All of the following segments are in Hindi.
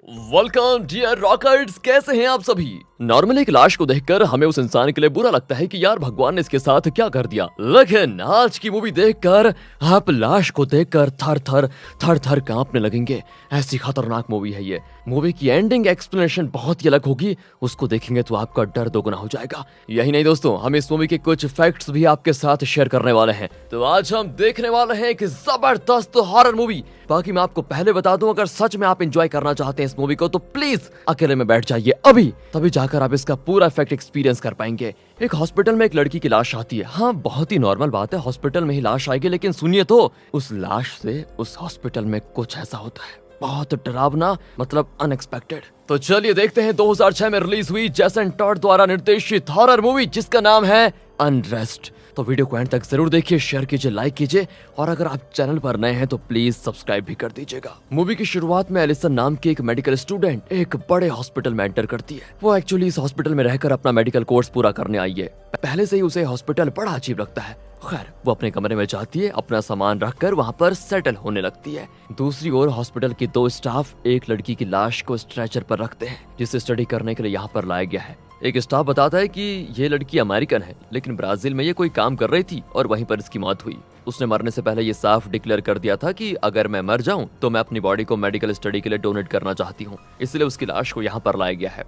वेलकम डियर रॉकर्स, कैसे हैं आप सभी। नॉर्मली एक लाश को देखकर हमें उस इंसान के लिए बुरा लगता है कि यार भगवान ने इसके साथ क्या कर दिया, लेकिन आज की मूवी देखकर आप लाश को देखकर थर थर कांपने लगेंगे। ऐसी खतरनाक मूवी है ये। मूवी की एंडिंग एक्सप्लेनेशन बहुत ही अलग होगी, उसको देखेंगे तो आपका डर दोगुना हो जाएगा। यही नहीं दोस्तों, हम इस मूवी के कुछ फैक्ट्स भी आपके साथ शेयर करने वाले हैं। तो आज हम देखने वाले हैं एक जबरदस्त हॉरर मूवी। बाकी मैं आपको पहले बता दूं, अगर सच में आप एंजॉय करना चाहते हैं इस मूवी को तो प्लीज अकेले में बैठ जाइए अभी, तभी जाकर आप इसका पूरा इफेक्ट एक्सपीरियंस कर पाएंगे। एक हॉस्पिटल में एक लड़की की लाश आती है। हाँ, बहुत ही नॉर्मल बात है, हॉस्पिटल में ही लाश आएगी, लेकिन सुनिए तो उस लाश से उस हॉस्पिटल में कुछ ऐसा होता है बहुत डरावना, मतलब अनएक्सपेक्टेड। तो चलिए देखते हैं 2006 में रिलीज हुई जेसन टॉड द्वारा निर्देशित हॉरर मूवी जिसका नाम है अनरेस्ट। तो वीडियो को एंड तक जरूर देखिए, शेयर कीजिए, लाइक कीजिए, और अगर आप चैनल पर नए हैं तो प्लीज सब्सक्राइब भी कर दीजिएगा। मूवी की शुरुआत में एलिसन नाम की एक मेडिकल स्टूडेंट एक बड़े हॉस्पिटल में एंटर करती है। वो एक्चुअली इस हॉस्पिटल में रहकर अपना मेडिकल कोर्स पूरा करने आई है। पहले से ही उसे हॉस्पिटल बड़ा अजीब लगता है। खैर, वो अपने कमरे में जाती है, अपना सामान रखकर वहाँ पर सेटल होने लगती है। दूसरी ओर हॉस्पिटल के दो स्टाफ एक लड़की की लाश को स्ट्रेचर पर रखते हैं, जिसे स्टडी करने के लिए यहाँ पर लाया गया है। एक स्टाफ बताता है कि ये लड़की अमेरिकन है, लेकिन ब्राजील में ये कोई काम कर रही थी और वहीं पर इसकी मौत हुई। उसने मरने से पहले ये साफ डिक्लेयर कर दिया था कि अगर मैं मर जाऊं तो मैं अपनी बॉडी को मेडिकल स्टडी के लिए डोनेट करना चाहती हूं, इसलिए उसकी लाश को यहाँ पर लाया गया है।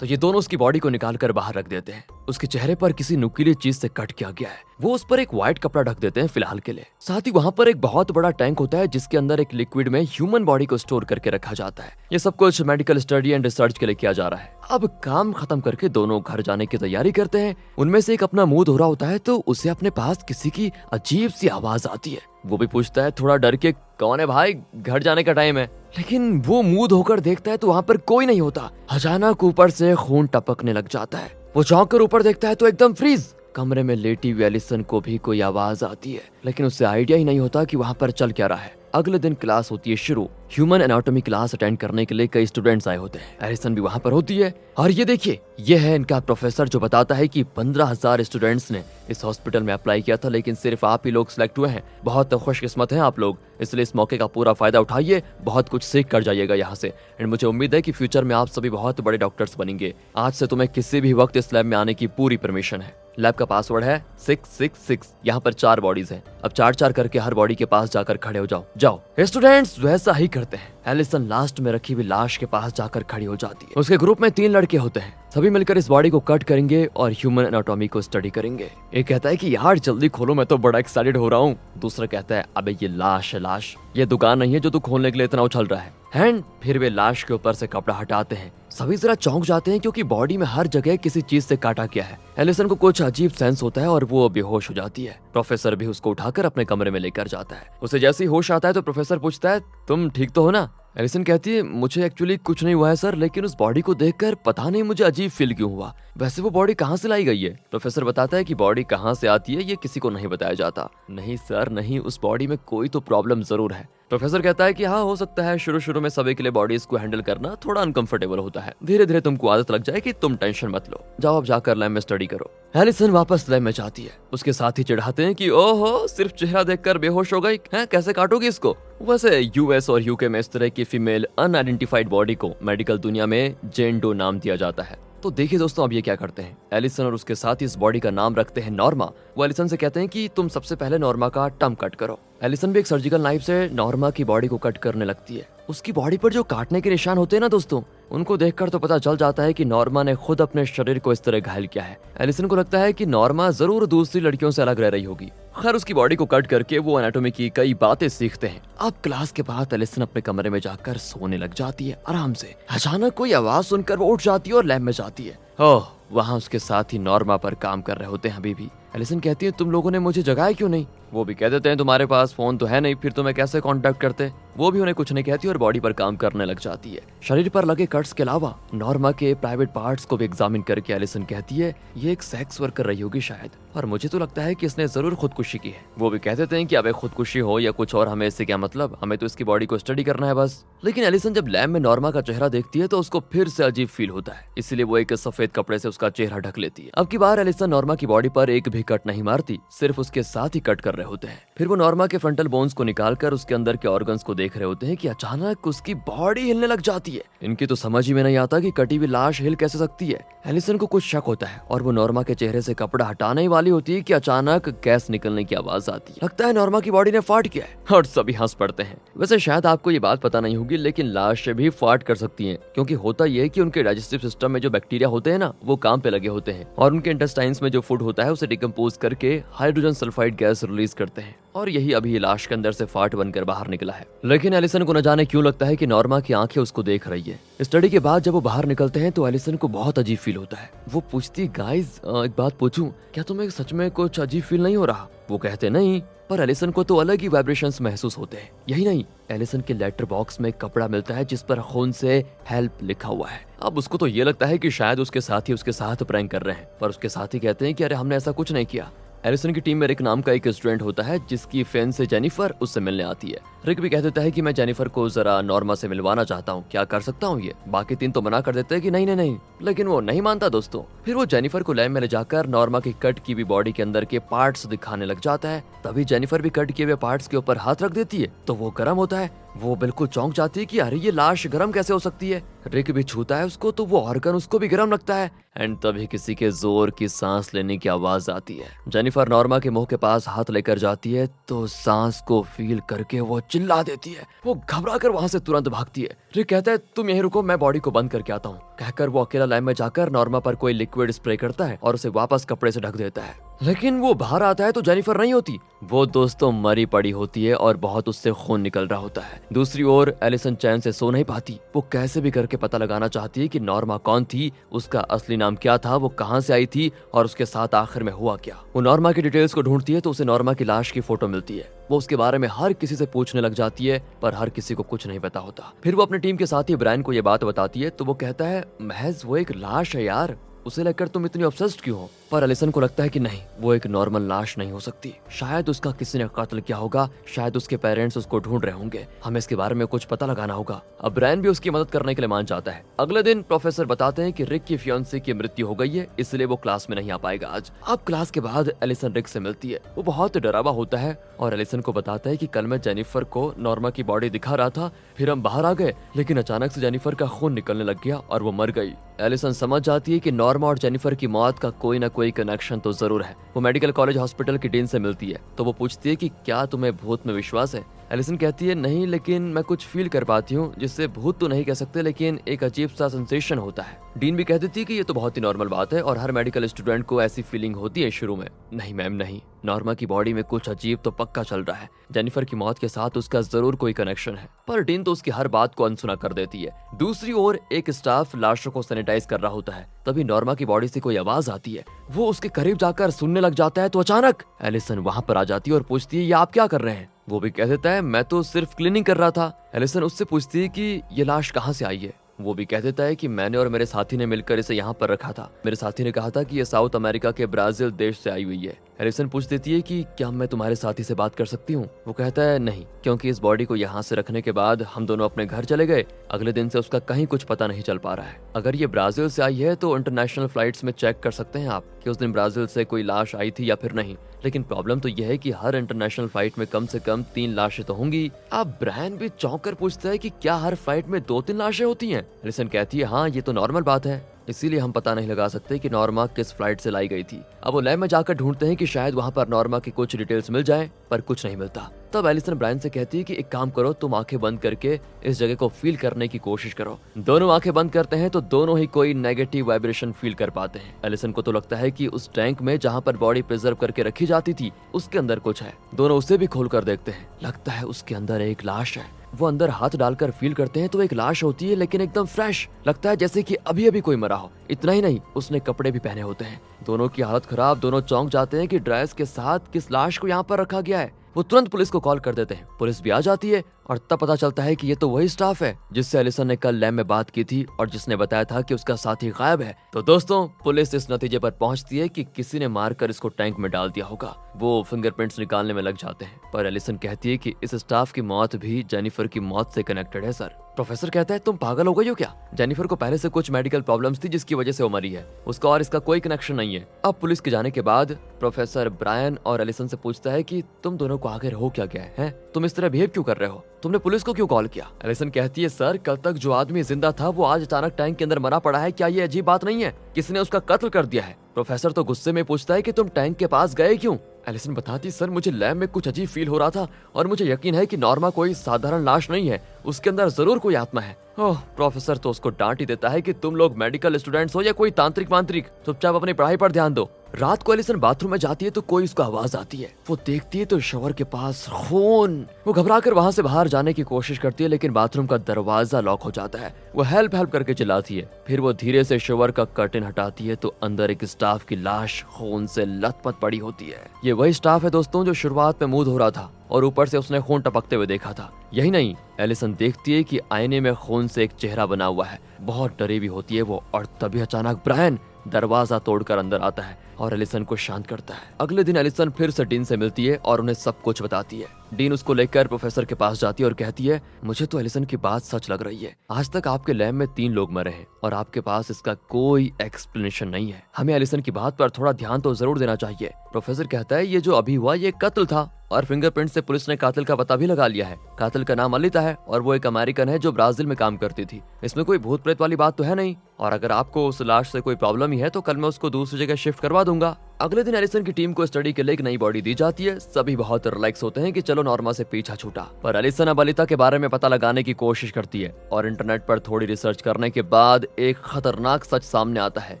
तो ये दोनों उसकी बॉडी को निकाल कर बाहर रख देते हैं। उसके चेहरे पर किसी नुकीली चीज से कट किया गया है। वो उस पर एक व्हाइट कपड़ा ढक देते हैं फिलहाल के लिए। साथ ही वहाँ पर एक बहुत बड़ा टैंक होता है जिसके अंदर एक लिक्विड में ह्यूमन बॉडी को स्टोर करके रखा जाता है। ये सब कुछ मेडिकल स्टडी एंड रिसर्च के लिए किया जा रहा है। अब काम खत्म करके दोनों घर जाने की तैयारी करते हैं। उनमें से एक अपना मुंह धो रहा होता है तो उसे अपने पास किसी की अजीब सी आवाज आती है। वो भी पूछता है थोड़ा डर के, कौन है भाई, घर जाने का टाइम है। लेकिन वो मुंह धोकर देखता है तो वहाँ पर कोई नहीं होता। अचानक ऊपर से खून टपकने लग जाता है। वो चौंक कर ऊपर देखता है तो एकदम फ्रीज। कमरे में लेटी हुई एलिसन को भी कोई आवाज आती है, लेकिन उसे आइडिया ही नहीं होता कि वहाँ पर चल क्या रहा है। अगले दिन क्लास होती है शुरू। ह्यूमन एनाटॉमी क्लास अटेंड करने के लिए कई स्टूडेंट्स आए होते हैं। एलिसन भी वहाँ पर होती है। और ये देखिए, ये है इनका प्रोफेसर जो बताता है कि 15,000 स्टूडेंट्स ने इस हॉस्पिटल में अप्लाई किया था, लेकिन सिर्फ आप ही लोग सिलेक्ट हुए हैं। बहुत खुशकिस्मत हैं आप लोग, इसलिए इस मौके का पूरा फायदा उठाइए, बहुत कुछ सीख कर जाइएगा यहाँ से। एंड मुझे उम्मीद है कि फ्यूचर में आप सभी बहुत बड़े डॉक्टर्स बनेंगे। आज से तुम्हें किसी भी वक्त इस लैब में आने की पूरी परमिशन है। लैब का पासवर्ड है 666। यहाँ पर 4 बॉडीज हैं। अब 4-4 करके हर बॉडी के पास जाकर खड़े हो जाओ। स्टूडेंट्स वैसा ही करते हैं। एलिसन लास्ट में रखी हुई लाश के पास जाकर खड़ी हो जाती है। उसके ग्रुप में 3 लड़के होते हैं। सभी मिलकर इस बॉडी को कट करेंगे और ह्यूमन एनाटॉमी को स्टडी करेंगे। एक कहता है कि यार जल्दी खोलो, मैं तो बड़ा एक्साइटेड हो रहा हूँ। दूसरा कहता है अबे ये लाश है, लाश, ये दुकान नहीं है जो तू खोलने के लिए इतना उछल रहा है। एंड फिर वे लाश के ऊपर से कपड़ा हटाते हैं। सभी जरा चौंक जाते हैं क्योंकि बॉडी में हर जगह किसी चीज से काटा गया है। एलिसन को कुछ अजीब सेंस होता है और वो बेहोश हो जाती है। प्रोफेसर भी उसको उठाकर अपने कमरे में लेकर जाता है। उसे जैसे ही होश आता है तो प्रोफेसर पूछता है तुम ठीक तो हो ना। एलिसन कहती है मुझे एक्चुअली कुछ नहीं हुआ है सर, लेकिन उस बॉडी को देखकर पता नहीं मुझे अजीब फील क्यों हुआ। वैसे वो बॉडी कहाँ से लाई गई है? प्रोफेसर बताता है कि बॉडी कहाँ से आती है ये किसी को नहीं बताया जाता। नहीं सर नहीं, उस बॉडी में कोई तो प्रॉब्लम जरूर है। प्रोफेसर कहता है कि हाँ हो सकता है, शुरू में सभी के लिए बॉडीज को हैंडल करना थोड़ा अनकंफर्टेबल होता है, धीरे धीरे तुमको आदत लग जाएगी, तुम टेंशन मत लो, जाओ अब जाकर लैब में स्टडी करो। एलिसन वापस लैब में जाती है। उसके साथ ही चिढ़ाते हैं कि ओहो सिर्फ चेहरा देखकर बेहोश हो गई है, कैसे काटोगी इसको। वैसे यूएस और यूके में इस तरह की फीमेल अनआइडेंटिफाइड बॉडी को मेडिकल दुनिया में जेन डो नाम दिया जाता है। तो देखिए दोस्तों, अब ये क्या करते हैं, एलिसन और उसके साथ ही इस बॉडी का नाम रखते हैं नॉर्मा। वो एलिसन से कहते हैं कि तुम सबसे पहले नॉर्मा का टम कट करो। एलिसन भी एक सर्जिकल नाइफ से नॉर्मा की बॉडी को कट करने लगती है। उसकी बॉडी पर जो काटने के निशान होते हैं ना दोस्तों, उनको देखकर तो पता चल जाता है कि नॉर्मा ने खुद अपने शरीर को इस तरह घायल किया है। एलिसन को लगता है कि नॉर्मा जरूर दूसरी लड़कियों से अलग रह रही होगी। खैर उसकी बॉडी को कट करके वो एनाटॉमी की कई बातें सीखते हैं। अब क्लास के बाद एलिसन अपने कमरे में जाकर सोने लग जाती है आराम से। अचानक कोई आवाज सुनकर वो उठ जाती है और लैब में जाती है। ओह, वहाँ उसके साथ ही नॉर्मा पर काम कर रहे होते हैं अभी भी। एलिसन कहती है तुम लोगों ने मुझे जगाया क्यों नहीं? वो भी कह देते हैं तुम्हारे पास फोन तो है नहीं, फिर तुम्हें कैसे कांटेक्ट करते। वो भी उन्हें कुछ नहीं कहती और बॉडी पर काम करने लग जाती है। शरीर पर लगे कट्स के अलावा नॉर्मा के प्राइवेट पार्ट्स को भी एग्जामिन करके एलिसन कहती है ये एक सेक्स वर्कर रही होगी शायद, और मुझे तो लगता है कि इसने जरूर खुदकुशी की है। वो भी कह देते हैं कि अबे खुदकुशी हो या कुछ और, हमें इससे क्या मतलब, हमें तो इसकी बॉडी को स्टडी करना है बस। लेकिन एलिसन जब लैब में नॉर्मा का चेहरा देखती है तो उसको फिर से अजीब फील होता है, इसलिए वो एक सफेद कपड़े से उसका चेहरा ढक लेती है। अब की बार एलिसन नॉर्मा की बॉडी पर एक भी कट नहीं मारती, सिर्फ उसके साथ ही कट कर रहे होते हैं। फिर वो नॉर्मा के फ्रंटल बोन्स को निकालकर उसके अंदर के ऑर्गन्स को देख रहे होते हैं कि अचानक उसकी बॉडी हिलने लग जाती है। इनकी तो समझ ही में नहीं आता कि कटी हुई लाश हिल कैसे सकती है। एलिसन को कुछ शक होता है और वो नॉर्मा के चेहरे से कपड़ा हटाने ही वाली होती है कि अचानक गैस निकलने की आवाज आती है। लगता है नॉर्मा की बॉडी ने फाट किया है और सभी हंस पड़ते हैं। वैसे शायद आपको ये बात पता नहीं होगी, लेकिन लाश भी फाट कर सकती हैं, क्योंकि होता यह है कि उनके डाइजेस्टिव सिस्टम में जो बैक्टीरिया होते हैं ना, वो काम पे लगे होते हैं और उनके इंटेस्टाइन्स में जो फूड होता है उसे डिकम्पोज करके हाइड्रोजन सल्फाइड गैस रिलीज करते हैं और यही अभी लाश के अंदर से फाट बनकर बाहर निकला है। लेकिन एलिसन को न जाने क्यों लगता है कि नॉर्मा की आंखें उसको देख रही है। स्टडी के बाद जब वो बाहर निकलते हैं तो एलिसन को बहुत अजीब फील होता है। वो पूछती, गाइस एक बात पूछूं, क्या तुम्हें सच में कुछ अजीब फील नहीं हो रहा? वो कहते नहीं, पर एलिसन को तो अलग ही वाइब्रेशंस महसूस होते हैं। यही नहीं, एलिसन के लेटर बॉक्स में एक कपड़ा मिलता है जिस पर खून से हेल्प लिखा हुआ है। अब उसको तो ये लगता है कि शायद उसके साथी उसके साथ प्रैंक कर रहे हैं, पर उसके साथी कहते हैं कि अरे हमने ऐसा कुछ नहीं किया। एलिसन की टीम में रिक नाम का एक स्टूडेंट होता है जिसकी फ्रेंड से जेनिफर उससे मिलने आती है। रिक भी कह देता है कि मैं जेनिफर को जरा नॉर्मा से मिलवाना चाहता हूँ, क्या कर सकता हूँ ये? बाकी तीन तो मना कर देते हैं कि नहीं नहीं नहीं, लेकिन वो नहीं मानता दोस्तों। फिर वो जेनिफर को लैब में ले जाकर नॉर्मा की कट की हुई बॉडी के अंदर के पार्ट्स दिखाने लग जाता है। तभी जेनिफर भी कट किए हुए पार्ट्स के ऊपर हाथ रख देती है तो वो गर्म होता है। वो बिल्कुल चौंक जाती है कि अरे ये लाश गर्म कैसे हो सकती है। रिक भी छूता है उसको तो वो ऑर्गन उसको भी गर्म लगता है। एंड तभी किसी के जोर की सांस लेने की आवाज आती है। जेनिफर नॉर्मा के मुंह के पास हाथ लेकर जाती है तो सांस को फील करके वो चिल्ला देती है। वो घबरा कर वहां से तुरंत भागती है। रिक कहता है तुम यहीं रुको, मैं बॉडी को बंद करके आता हूँ। कहकर वो अकेला लैब में जाकर नॉर्मा पर कोई लिक्विड स्प्रे करता है और उसे वापस कपड़े से ढक देता है। लेकिन वो बाहर आता है तो जेनिफर नहीं होती। वो दोस्तों मरी पड़ी होती है और बहुत उससे खून निकल रहा होता है। दूसरी ओर एलिसन चैन से सो नहीं पाती। वो कैसे भी करके पता लगाना चाहती है कि नॉर्मा कौन थी, उसका असली नाम क्या था, वो कहां से आई थी और उसके साथ आखिर में हुआ क्या। वो नॉर्मा की डिटेल्स को ढूंढती है तो उसे नॉर्मा की लाश की फोटो मिलती है। वो उसके बारे में हर किसी से पूछने लग जाती है पर हर किसी को कुछ नहीं पता होता। फिर वो अपने टीम के साथी ब्रायन को ये बात बताती है तो वो कहता है महज वो एक लाश है यार, उसे लेकर तुम इतनी ऑब्सेस्ड क्यों हो? पर एलिसन को लगता है कि नहीं, वो एक नॉर्मल लाश नहीं हो सकती। शायद उसका किसी ने कत्ल किया होगा, शायद उसके पेरेंट्स उसको ढूंढ रहे होंगे। हमें इसके बारे में कुछ पता लगाना होगा। अब ब्रायन भी उसकी मदद करने के लिए मान जाता है। अगले दिन प्रोफेसर बताते हैं कि रिक की फियांसी की मृत्यु हो गई है, इसलिए वो क्लास में नहीं आ पाएगा आज। अब क्लास के बाद एलिसन रिक से मिलती है। वो बहुत डरा हुआ होता है और एलिसन को बताता है कि कल मैं जेनिफर को नॉर्मा की बॉडी दिखा रहा था, फिर हम बाहर आ गए, लेकिन अचानक से जेनिफर का खून निकलने लग गया और वो मर गई। एलिसन समझ जाती है कि नॉर्मा और जेनिफर की मौत का कोई ना कोई कनेक्शन तो जरूर है। वो मेडिकल कॉलेज हॉस्पिटल की डीन से मिलती है तो वो पूछती है कि क्या तुम्हें भूत में विश्वास है? एलिसन कहती है नहीं, लेकिन मैं कुछ फील कर पाती हूँ जिससे भूत तो नहीं कह सकते, लेकिन एक अजीब सा सेंसेशन होता है। डीन भी कह देती है कि ये तो बहुत ही नॉर्मल बात है और हर मेडिकल स्टूडेंट को ऐसी फीलिंग होती है शुरू में। नहीं मैम नहीं, नॉर्मा की बॉडी में कुछ अजीब तो पक्का चल रहा है। जेनिफर की मौत के साथ उसका जरूर कोई कनेक्शन है। पर डीन तो उसकी हर बात को अनसुना कर देती है। दूसरी ओर एक स्टाफ लाशों को सैनिटाइज कर रहा होता है। तभी नॉर्मा की बॉडी से कोई आवाज आती है। वो उसके करीब जाकर सुनने लग जाता है तो अचानक एलिसन वहां पर आ जाती है और पूछती है ये आप क्या कर रहे हैं? वो भी कह देता है मैं तो सिर्फ क्लीनिंग कर रहा था। एलिसन उससे पूछती है कि ये लाश कहाँ से आई है? वो भी कह देता है कि मैंने और मेरे साथी ने मिलकर इसे यहाँ पर रखा था। मेरे साथी ने कहा था कि ये साउथ अमेरिका के ब्राजील देश से आई हुई है। एलिसन पूछ देती है कि क्या मैं तुम्हारे साथी से बात कर सकती हूँ? वो कहता है नहीं, क्योंकि इस बॉडी को यहाँ से रखने के बाद हम दोनों अपने घर चले गए। अगले दिन से उसका कहीं कुछ पता नहीं चल पा रहा है। अगर ये ब्राजील से आई है तो इंटरनेशनल फ्लाइट्स में चेक कर सकते हैं आप कि उस दिन ब्राजील से कोई लाश आई थी या फिर नहीं। लेकिन प्रॉब्लम तो यह है कि हर इंटरनेशनल फ्लाइट में कम से कम 3 लाशें तो होंगी। अब ब्रायन भी चौंक कर पूछता है कि क्या हर फ्लाइट में 2-3 लाशें होती हैं? एलिसन कहती है हाँ, ये तो नॉर्मल बात है, इसीलिए हम पता नहीं लगा सकते कि नॉर्मा किस फ्लाइट से लाई गई थी। अब वो लैब में जाकर ढूंढते हैं कि शायद वहाँ पर नॉर्मा की कुछ डिटेल्स मिल जाए, पर कुछ नहीं मिलता। तब एलिसन ब्रायन से कहती है कि एक काम करो, तुम आंखें बंद करके इस जगह को फील करने की कोशिश करो। दोनों आंखें बंद करते हैं तो दोनों ही कोई नेगेटिव वाइब्रेशन फील कर पाते हैं। एलिसन को तो लगता है कि उस टैंक में जहाँ पर बॉडी प्रिजर्व करके रखी जाती थी उसके अंदर कुछ है। दोनों उसे भी खोल कर देखते हैं। लगता है उसके अंदर एक लाश है। वो अंदर हाथ डालकर फील करते हैं तो एक लाश होती है, लेकिन एकदम फ्रेश। लगता है जैसे कि अभी अभी कोई मरा हो। इतना ही नहीं, उसने कपड़े भी पहने होते हैं। दोनों की हालत खराब। दोनों चौंक जाते हैं कि ड्रेस के साथ किस लाश को यहाँ पर रखा गया है। वो तुरंत पुलिस को कॉल कर देते हैं। पुलिस भी आ जाती है और तब पता चलता है कि ये तो वही स्टाफ है जिससे एलिसन ने कल लैब में बात की थी और जिसने बताया था कि उसका साथी गायब है। तो दोस्तों पुलिस इस नतीजे पर पहुंचती है कि किसी ने मारकर इसको टैंक में डाल दिया होगा। वो फिंगरप्रिंट्स निकालने में लग जाते हैं, पर एलिसन कहती है कि इस स्टाफ की मौत भी जेनिफर की मौत से कनेक्टेड है सर। प्रोफेसर कहता है तुम पागल हो गई हो क्या? जेनिफर को पहले से कुछ मेडिकल प्रॉब्लम्स थी जिसकी वजह से वो मरी है, उसका और इसका कोई कनेक्शन नहीं है। अब पुलिस के जाने के बाद प्रोफेसर ब्रायन और एलिसन से पूछता है कि तुम दोनों को आखिर हो क्या गया है? तुम इस तरह बिहेव क्यों कर रहे हो? तुमने पुलिस को क्यों कॉल किया? एलिसन कहती है सर कल तक जो आदमी जिंदा था वो आज अचानक टैंक के अंदर मरा पड़ा है, क्या ये अजीब बात नहीं है? किसी ने उसका कत्ल कर दिया है। प्रोफेसर तो गुस्से में पूछता है कि तुम टैंक के पास गए क्यों? एलिसन बताती सर मुझे लैब में कुछ अजीब फील हो रहा था और मुझे यकीन है कि नॉर्मा कोई साधारण लाश नहीं है, उसके अंदर जरूर कोई आत्मा है। ओह प्रोफेसर तो उसको डांट ही देता है कि तुम लोग मेडिकल स्टूडेंट्स हो या कोई तांत्रिक मांत्रिक, चुपचाप अपनी पढ़ाई पर ध्यान दो। रात को एलिसन बाथरूम में जाती है तो कोई उसको आवाज आती है। वो देखती है तो शॉवर के पास खून। वो घबरा कर वहाँ से बाहर जाने की कोशिश करती है लेकिन बाथरूम का दरवाजा लॉक हो जाता है। वो हेल्प हेल्प करके चिल्लाती है। फिर वो धीरे से शॉवर का कर्टेन हटाती है तो अंदर एक स्टाफ की लाश खून से लथपथ पड़ी होती है। ये वही स्टाफ है दोस्तों जो शुरुआत में मुंह धो रहा था और ऊपर से उसने खून टपकते हुए देखा था। यही नहीं, एलिसन देखती है कि आईने में खून से एक चेहरा बना हुआ है। बहुत डरी भी होती है वो, और तभी अचानक ब्रायन दरवाजा तोड़कर अंदर आता है और एलिसन को शांत करता है। अगले दिन एलिसन फिर से डीन से मिलती है और उन्हें सब कुछ बताती है। डीन उसको लेकर प्रोफेसर के पास जाती है और कहती है मुझे तो एलिसन की बात सच लग रही है। आज तक आपके लैब में 3 लोग मरे हैं और आपके पास इसका कोई एक्सप्लेनेशन नहीं है। हमें एलिसन की बात पर थोड़ा ध्यान तो जरूर देना चाहिए। प्रोफेसर कहता है ये जो अभी हुआ ये कत्ल था और फिंगरप्रिंट से पुलिस ने कातिल का पता भी लगा लिया है। कातिल का नाम अलिता है और वो एक अमेरिकन है जो ब्राजील में काम करती थी। इसमें कोई भूत प्रेत वाली बात तो है नहीं, और अगर आपको उस लाश से कोई प्रॉब्लम ही है तो कल मैं उसको दूसरी जगह शिफ्ट करवा दूंगा। अगले दिन एलिसन की टीम को स्टडी के लिए एक नई बॉडी दी जाती है। सभी बहुत रिलैक्स होते हैं कि चलो नॉर्मा से पीछा छूटा, पर एलिसन अब अलिता के बारे में पता लगाने की कोशिश करती है और इंटरनेट पर थोड़ी रिसर्च करने के बाद एक खतरनाक सच सामने आता है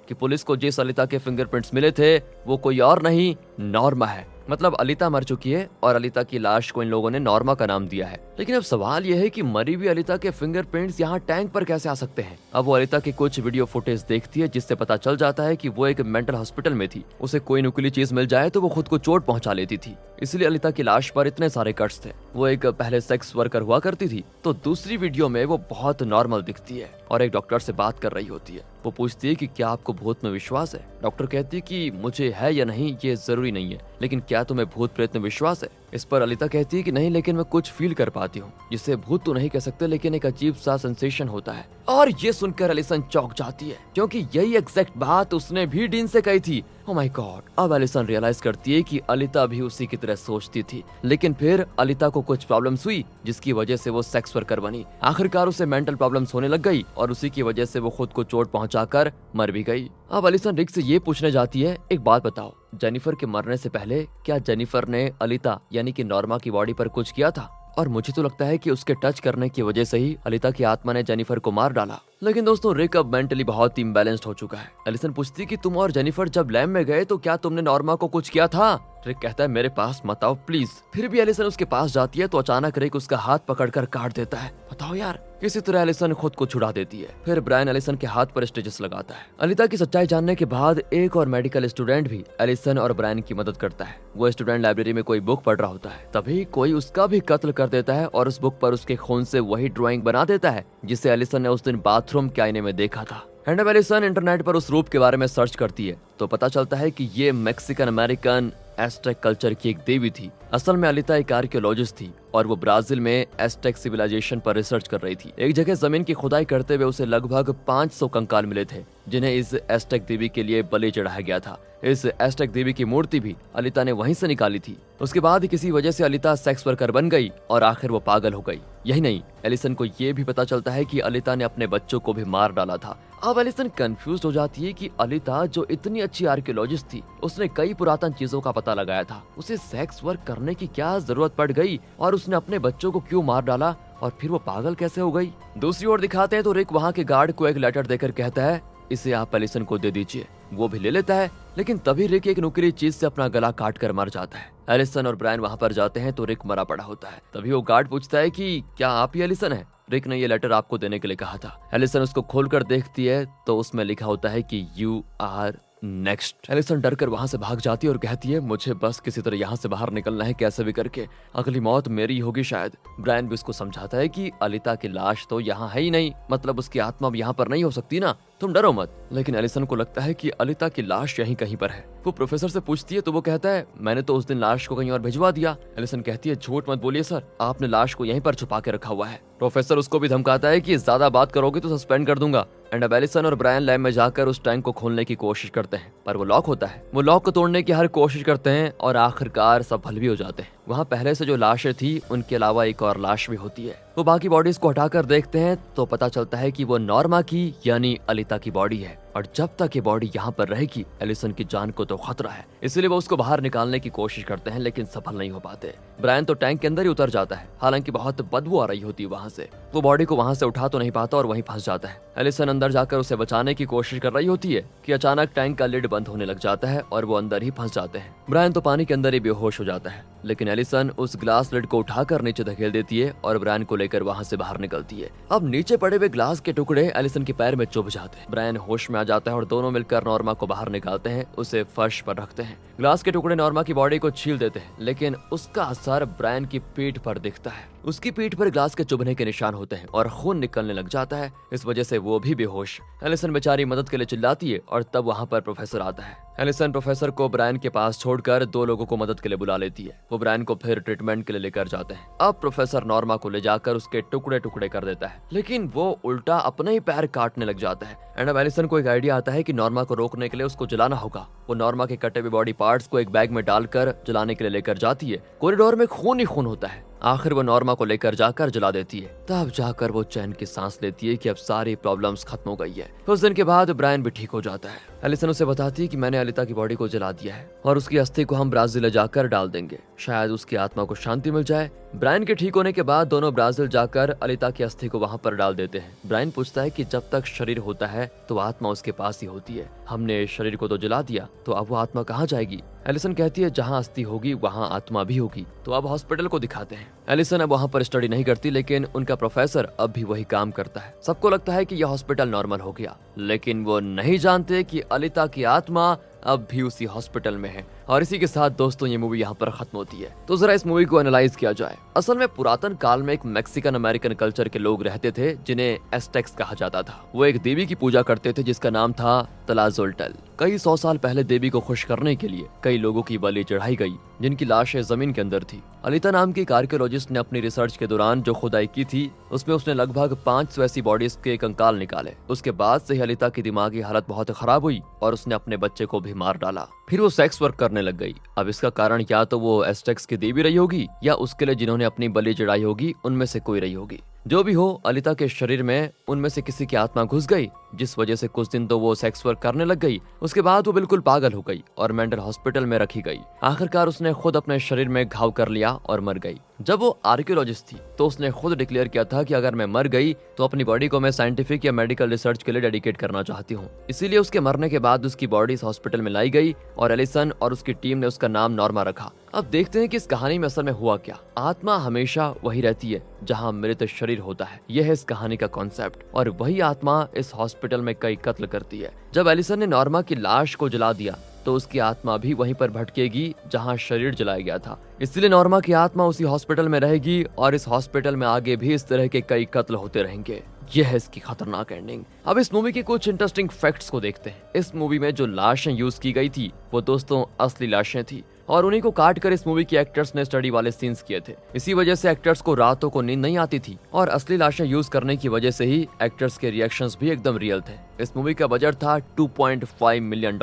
कि पुलिस को जिस अलिता के फिंगरप्रिंट्स मिले थे वो कोई और नहीं नॉर्मा है। मतलब अलिता मर चुकी है और अलिता की लाश को इन लोगों ने नॉर्मा का नाम दिया है। लेकिन अब सवाल यह है कि मरी हुई अलिता के फिंगरप्रिंट्स यहाँ टैंक पर कैसे आ सकते हैं? अब वो अलिता की कुछ वीडियो फुटेज देखती है जिससे पता चल जाता है कि वो एक मेंटल हॉस्पिटल में थी। उसे कोई नुकीली चीज मिल जाए तो वो खुद को चोट पहुंचा लेती थी, इसलिए अलिता की लाश पर इतने सारे कट्स थे। वो एक पहले सेक्स वर्कर हुआ करती थी। तो दूसरी वीडियो में वो बहुत नॉर्मल दिखती है और एक डॉक्टर से बात कर रही होती है। वो पूछती है कि क्या आपको भूत में विश्वास है? डॉक्टर कहती है कि मुझे है या नहीं ये जरूरी नहीं है, लेकिन क्या तुम्हें भूत प्रेत में विश्वास है? इस पर अलिता कहती है कि नहीं, लेकिन मैं कुछ फील कर पाती हूँ, जिसे भूत तो नहीं कह सकते लेकिन एक अजीब सा सेंसेशन होता है। और ये सुनकर एलिसन चौंक जाती है क्योंकि यही एग्जैक्ट बात उसने भी डीन से कही थी। Oh my God. अब एलिसन रियलाइज करती है कि अलिता भी उसी की तरह सोचती थी, लेकिन फिर अलिता को कुछ प्रॉब्लम्स हुई जिसकी वजह से वो सेक्स वर्कर बनी। आखिरकार उसे मेंटल प्रॉब्लम्स होने लग गई और उसी की वजह से वो खुद को चोट पहुंचाकर मर भी गई। अब एलिसन रिक से ये पूछने जाती है, एक बात बताओ, जेनिफर के मरने से पहले क्या जेनिफर ने अलिता यानी कि नॉर्मा की बॉडी पर कुछ किया था? और मुझे तो लगता है कि उसके टच करने की वजह से ही अलिता की आत्मा ने जेनिफर को मार डाला। लेकिन दोस्तों रिक अब मेंटली बहुत इम्बैलेंस्ड हो चुका है। एलिसन पूछती कि तुम और जेनिफर जब लैब में गए तो क्या तुमने नॉर्मा को कुछ किया था? रिक कहता है मेरे पास मत आओ प्लीज। फिर भी एलिसन उसके पास जाती है तो अचानक रिक उसका हाथ पकड़कर काट देता है। बताओ यार, किसी तरह एलिसन खुद को छुड़ा देती है। फिर ब्रायन एलिसन के हाथ पर स्टिचेस लगाता है। अलिता की सच्चाई जानने के बाद एक और मेडिकल स्टूडेंट भी एलिसन और ब्रायन की मदद करता है। वो स्टूडेंट लाइब्रेरी में कोई बुक पढ़ रहा होता है, तभी कोई उसका भी कत्ल कर देता है और उस बुक पर उसके खून से वही ड्राइंग बना देता है जिसे एलिसन ने उस दिन बाथरूम के आईने में देखा था। एंड अब एलिसन इंटरनेट पर उस रूप के बारे में सर्च करती है तो पता चलता है कि ये मैक्सिकन अमेरिकन एस्टेक कल्चर की एक देवी थी। असल में अलिता एक आर्कियोलॉजिस्ट थी और वो ब्राजील में एस्टेक सिविलाइजेशन पर रिसर्च कर रही थी। एक जगह जमीन की खुदाई करते हुए उसे लगभग 500 कंकाल मिले थे जिन्हें इस एस्टेक देवी के लिए बलि चढ़ाया गया था। इस एस्टेक देवी की मूर्ति भी अलिता ने वहीं से निकाली थी। उसके बाद किसी वजह से अलिता सेक्स वर्कर बन गई और आखिर वो पागल हो गई। यही नहीं, एलिसन को ये भी पता चलता है कि अलिता ने अपने बच्चों को भी मार डाला था। अब एलिसन कंफ्यूज हो जाती है कि अलिता जो इतनी अच्छी आर्कियोलॉजिस्ट थी, उसने कई पुरातन चीजों का पता लगाया था, उसे सेक्स वर्क करने की क्या जरूरत पड़ गई और उसने अपने बच्चों को क्यों मार डाला और फिर वो पागल कैसे हो गई। दूसरी ओर दिखाते हैं तो रिक वहाँ के गार्ड को एक लेटर देकर कहता है इसे आप एलिसन को दे दीजिए। वो भी ले लेता है, लेकिन तभी रिक एक नुकीली चीज से अपना गला काट कर मर जाता है। एलिसन और ब्रायन वहाँ पर जाते हैं तो रिक मरा पड़ा होता है। तभी वो गार्ड पूछता है कि क्या आप ही एलिसन है? रिक ने ये लेटर आपको देने के लिए कहा था। एलिसन उसको खोलकर देखती है तो उसमें लिखा होता है कि यू आर नेक्स्ट। एलिसन डर कर वहाँ से भाग जाती है और कहती है मुझे बस किसी तरह यहाँ से बाहर निकलना है, कैसे भी करके, अगली मौत मेरी होगी शायद। ब्रायन भी उसको समझाता है कि अलिता की लाश तो यहाँ है ही नहीं, मतलब उसकी आत्मा भी यहाँ पर नहीं हो सकती ना, तुम डरो मत। लेकिन एलिसन को लगता है कि अलिता की लाश यहीं कहीं पर है। वो प्रोफेसर से पूछती है तो वो कहता है मैंने तो उस दिन लाश को कहीं और भिजवा दिया। एलिसन कहती है झूठ मत बोलिए सर, आपने लाश को यहीं पर छुपा के रखा हुआ है। प्रोफेसर उसको भी धमकाता है कि ज्यादा बात करोगे तो सस्पेंड कर दूंगा। एंड अब एलिसन और ब्रायन लैब में जाकर उस टैंक को खोलने की कोशिश करते हैं, पर वो लॉक होता है। वो लॉक को तोड़ने की हर कोशिश करते हैं और आखिरकार सफल भी हो जाते हैं। वहाँ पहले से जो लाशें थी उनके अलावा एक और लाश भी होती है। वो बाकी बॉडीज को हटाकर देखते हैं तो पता चलता है कि वो नॉर्मा की यानी अलिता की बॉडी है, और जब तक ये बॉडी यहाँ पर रहेगी एलिसन की जान को तो खतरा है, इसलिए वो उसको बाहर निकालने की कोशिश करते हैं लेकिन सफल नहीं हो पाते। ब्रायन तो टैंक के अंदर ही उतर जाता है, हालांकि बहुत बदबू आ रही होती है वहाँ से। वो बॉडी को वहाँ से उठा तो नहीं पाता और वहीं फंस जाता है। एलिसन अंदर जाकर उसे बचाने की कोशिश कर रही होती है कि अचानक टैंक का लिड बंद होने लग जाता है और वो अंदर ही फंस जाते हैं। ब्रायन तो पानी के अंदर ही बेहोश हो जाता है, लेकिन एलिसन उस ग्लास लिड को उठाकर नीचे धकेल देती है और ब्रायन को लेकर वहाँ से बाहर निकलती है। अब नीचे पड़े हुए ग्लास के टुकड़े एलिसन के पैर में चुभ जाते हैं। ब्रायन होश में आ जाता है और दोनों मिलकर नॉर्मा को बाहर निकालते हैं, उसे फर्श पर रखते हैं। ग्लास के टुकड़े नॉर्मा की बॉडी को छील देते हैं, लेकिन उसका असर ब्रायन की पीठ पर दिखता है। उसकी पीठ पर ग्लास के चुभने के निशान होते हैं और खून निकलने लग जाता है, इस वजह से वो भी बेहोश। एलिसन बेचारी मदद के लिए चिल्लाती है और तब वहाँ पर प्रोफेसर आता है। एलिसन प्रोफेसर को ब्रायन के पास छोड़कर दो लोगों को मदद के लिए बुला लेती है। वो ब्रायन को फिर ट्रीटमेंट के लिए लेकर जाते हैं। अब प्रोफेसर नॉर्मा को ले जाकर उसके टुकड़े टुकड़े कर देता है, लेकिन वो उल्टा अपने ही पैर काटने लग जाता है। एंड अब एलिसन को एक आइडिया आता है कि नॉर्मा को रोकने के लिए उसको जलाना होगा। वो नॉर्मा के कटे हुए बॉडी पार्ट्स को एक बैग में डालकर जलाने के लिए लेकर जाती है। कॉरिडोर में खून ही खून होता है। आखिर वो नॉर्मा को लेकर जाकर जला देती है। तब जाकर वो चैन की सांस लेती है कि अब सारी प्रॉब्लम्स खत्म हो गई है। कुछ दिन के बाद ब्रायन भी ठीक हो जाता है। एलिसन उसे बताती है कि मैंने अलिता की बॉडी को जला दिया है और उसकी अस्थि को हम ब्राजील ले जाकर डाल देंगे, शायद उसकी आत्मा को शांति मिल जाए। ब्रायन के ठीक होने के बाद दोनों ब्राजील जाकर अलिता की अस्थि को वहाँ पर डाल देते हैं। ब्रायन पूछता है कि जब तक शरीर होता है तो आत्मा उसके पास ही होती है, हमने शरीर को तो जला दिया, तो अब वो आत्मा कहाँ जाएगी? एलिसन कहती है जहाँ अस्थि होगी वहाँ आत्मा भी होगी। तो अब हॉस्पिटल को दिखाते हैं। एलिसन अब वहाँ पर स्टडी नहीं करती, लेकिन उनका प्रोफेसर अब भी वही काम करता है। सबको लगता है कि यह हॉस्पिटल नॉर्मल हो गया, लेकिन वो नहीं जानते कि अलिता की आत्मा अब भी उसी हॉस्पिटल में है। और इसी के साथ दोस्तों ये मूवी यहाँ पर खत्म होती है। तो जरा इस मूवी को एनालाइज किया जाए। असल में पुरातन काल में एक मैक्सिकन अमेरिकन कल्चर के लोग रहते थे जिन्हें एस्टेक्स कहा जाता था। वो एक देवी की पूजा करते थे जिसका नाम था तलाजोल्टल। कई 100 साल पहले देवी को खुश करने के लिए कई लोगों की बलि चढ़ाई गई जिनकी लाशें जमीन के अंदर थी। अलिता नाम के एक आर्कियोलॉजिस्ट ने अपनी रिसर्च के दौरान जो खुदाई की थी उसमें उसने लगभग 500 ऐसी बॉडीज के कंकाल निकाले। उसके बाद से ही अलिता की दिमागी हालत बहुत खराब हुई और उसने अपने बच्चे को भी मार डाला। फिर वो सेक्स वर्क करने लग गई। अब इसका कारण या तो वो एस्टेक्स की देवी रही होगी या उसके लिए जिन्होंने अपनी बलि चढ़ाई होगी उनमें से कोई रही होगी। जो भी हो, अलिता के शरीर में उनमें से किसी की आत्मा घुस गई, जिस वजह से कुछ दिन तो वो सेक्स वर्क करने लग गई। उसके बाद वो बिल्कुल पागल हो गई और मेंटल हॉस्पिटल में रखी गई। आखिरकार उसने खुद अपने शरीर में घाव कर लिया और मर गई। जब वो आर्कियोलॉजिस्ट थी तो उसने खुद डिक्लेयर किया था कि अगर मैं मर गई तो अपनी बॉडी को मैं साइंटिफिक या मेडिकल रिसर्च के लिए डेडिकेट करना चाहती हूँ। इसीलिए उसके मरने के बाद उसकी बॉडी इस हॉस्पिटल में लाई गई और एलिसन और उसकी टीम ने उसका नाम नॉर्मा रखा। अब देखते हैं कि इस कहानी में असल में हुआ क्या। आत्मा हमेशा वही रहती है जहाँ मृत शरीर होता है, यह है इस कहानी का कॉन्सेप्ट, और वही आत्मा इस हॉस्पिटल में कई कत्ल करती है। जब एलिसन ने नॉर्मा की लाश को जला दिया तो उसकी आत्मा भी वहीं पर भटकेगी जहां शरीर जलाया गया था। इसलिए नॉर्मा की आत्मा उसी हॉस्पिटल में रहेगी और इस हॉस्पिटल में आगे भी इस तरह के कई कत्ल होते रहेंगे। यह है इसकी खतरनाक एंडिंग। अब इस मूवी के कुछ इंटरेस्टिंग फैक्ट्स को देखते हैं। इस मूवी में जो लाशें यूज की गई थी वो दोस्तों असली लाशें थी और उन्हीं को काट कर इस मूवी के एक्टर्स ने स्टडी वाले सीन्स किए थे। इसी वजह से एक्टर्स को रातों को नींद नहीं आती थी और असली लाशें यूज करने की वजह से ही एक्टर्स के रिएक्शंस भी एकदम रियल थे। इस मूवी का बजट था $2.5 मिलियन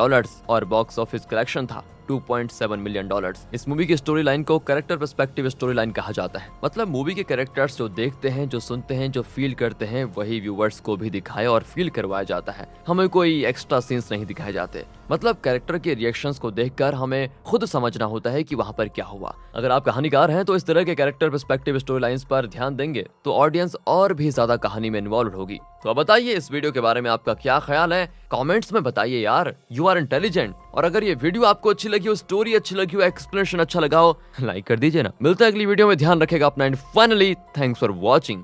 और बॉक्स ऑफिस कलेक्शन था $2.7 मिलियन। इस मूवी की स्टोरी लाइन को कैरेक्टर पर्सपेक्टिव स्टोरी लाइन कहा जाता है। मतलब मूवी के कैरेक्टर्स जो देखते हैं, जो सुनते हैं, जो फील करते हैं, वही व्यूवर्स को भी दिखाया और फील करवाया जाता है। हमें कोई एक्स्ट्रा सीन्स नहीं दिखाए जाते। मतलब कैरेक्टर के रिएक्शंस को देखकर हमें खुद समझना होता है कि वहाँ पर क्या हुआ। अगर आप कहानीकार हैं तो इस तरह के कैरेक्टर पर्सपेक्टिव स्टोरी लाइंस पर ध्यान देंगे तो ऑडियंस और भी ज्यादा कहानी में इन्वॉल्व होगी। तो अब बताइए इस वीडियो के बारे में आपका क्या ख्याल है, कमेंट्स में बताइए यार, यू आर इंटेलिजेंट। और अगर ये वीडियो आपको अच्छी लगी हो, स्टोरी अच्छी लगी हो, एक्सप्लेनेशन अच्छा लगा हो, लाइक कर दीजिए ना। मिलता है अगली वीडियो में, ध्यान रखेगा अपना and finally thanks for watching.